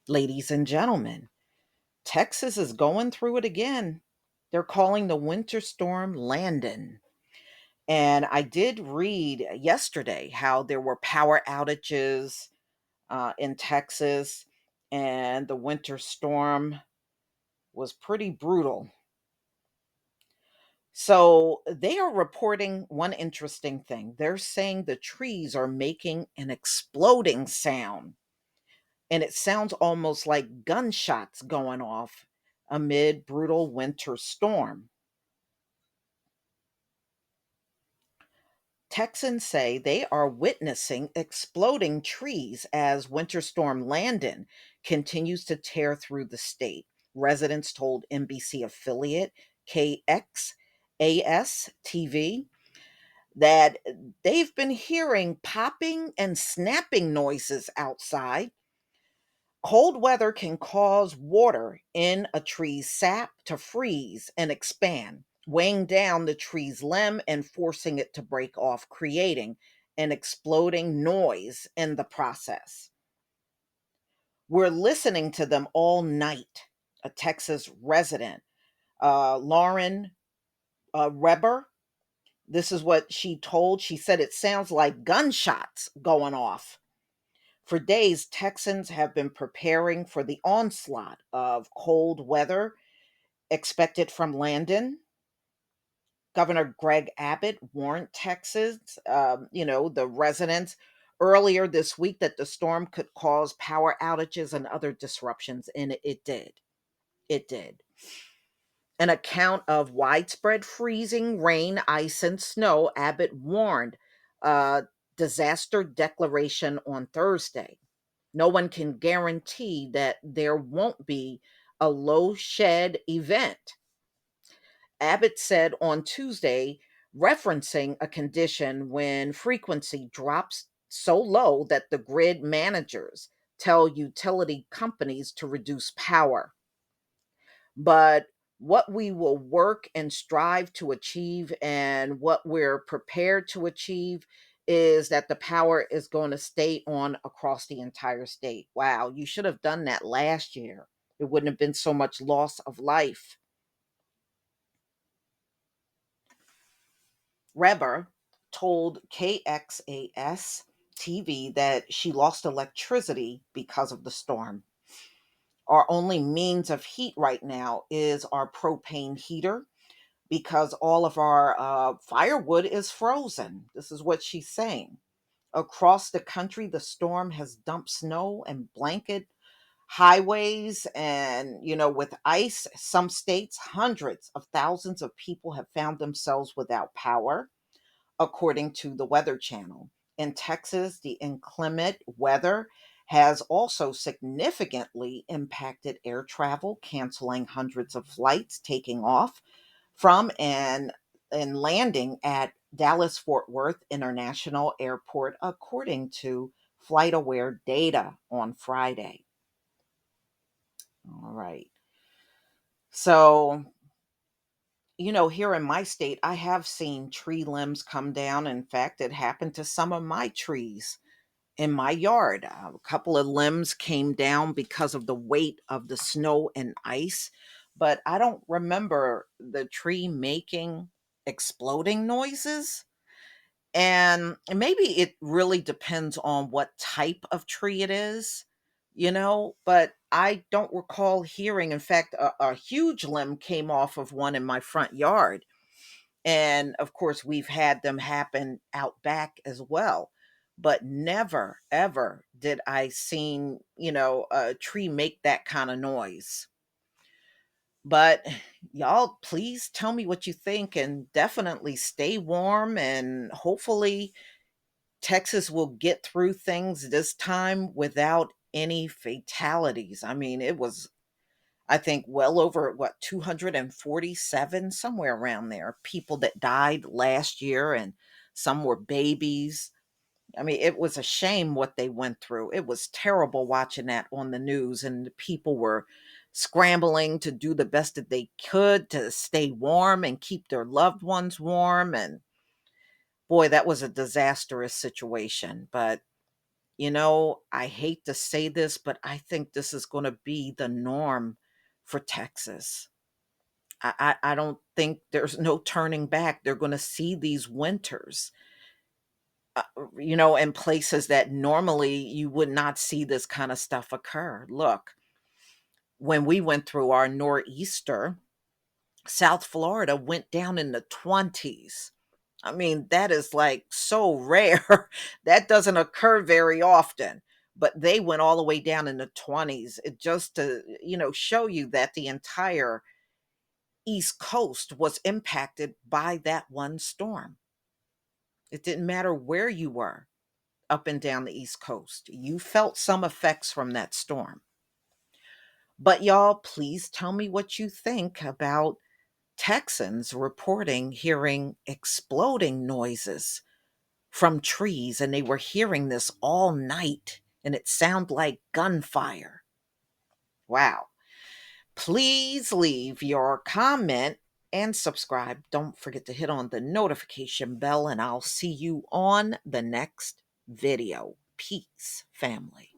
Ladies and gentlemen, Texas is going through it again. They're calling the winter storm Landon. And I did read yesterday how there were power outages in Texas, and the winter storm was pretty brutal. So they are reporting one interesting thing. They're saying the trees are making an exploding sound, and it sounds almost like gunshots going off amid brutal winter storm. Texans say they are witnessing exploding trees as Winter Storm Landon continues to tear through the state. Residents told NBC affiliate KXAS TV that they've been hearing popping and snapping noises outside. Cold weather can cause water in a tree's sap to freeze and expand, weighing down the tree's limb and forcing it to break off, creating an exploding noise in the process. We're listening to them all night. A Texas resident, Lauren Reber, this is what she told. She said it sounds like gunshots going off. For days, Texans have been preparing for the onslaught of cold weather expected from Landon. Governor Greg Abbott warned Texas, the residents earlier this week that the storm could cause power outages and other disruptions, and it did. It did. An account of widespread freezing, rain, ice, and snow, Abbott warned disaster declaration on Thursday. No one can guarantee that there won't be a low shed event. Abbott said on Tuesday, referencing a condition when frequency drops so low that the grid managers tell utility companies to reduce power. But what we will work and strive to achieve and what we're prepared to achieve is that the power is going to stay on across the entire state. Wow, you should have done that last year. It wouldn't have been so much loss of life. Reber told KXAS TV that she lost electricity because of the storm. Our only means of heat right now is our propane heater because all of our firewood is frozen. This is what she's saying. Across the country, the storm has dumped snow and blanket highways, and, with ice, some states, hundreds of thousands of people have found themselves without power, according to the Weather Channel. In Texas, the inclement weather has also significantly impacted air travel, canceling hundreds of flights taking off from and landing at Dallas Fort Worth International Airport, according to FlightAware data on Friday. All right. So, here in my state, I have seen tree limbs come down. In fact, it happened to some of my trees in my yard. A couple of limbs came down because of the weight of the snow and ice, but I don't remember the tree making exploding noises. And maybe it really depends on what type of tree it is, but I don't recall hearing. In fact, a huge limb came off of one in my front yard. And of course, we've had them happen out back as well. But never, ever did I seen, a tree make that kind of noise. But y'all, please tell me what you think and definitely stay warm, and hopefully Texas will get through things this time without any fatalities. I mean, it was, I think, well over 247, somewhere around there, people that died last year, and some were babies. I mean, it was a shame what they went through. It was terrible watching that on the news, and the people were scrambling to do the best that they could to stay warm and keep their loved ones warm. And boy, that was a disastrous situation. But I hate to say this, but I think this is going to be the norm for Texas. I don't think there's no turning back. They're going to see these winters, in places that normally you would not see this kind of stuff occur. Look, when we went through our nor'easter, South Florida went down in the 20s. I mean, that is like so rare. That doesn't occur very often. But they went all the way down in the 20s. It just to, show you that the entire East Coast was impacted by that one storm. It didn't matter where you were up and down the East Coast. You felt some effects from that storm. But y'all, please tell me what you think about Texans reporting hearing exploding noises from trees, and they were hearing this all night, and it sounded like gunfire. Wow. Please leave your comment and subscribe. Don't forget to hit on the notification bell, and I'll see you on the next video. Peace, family.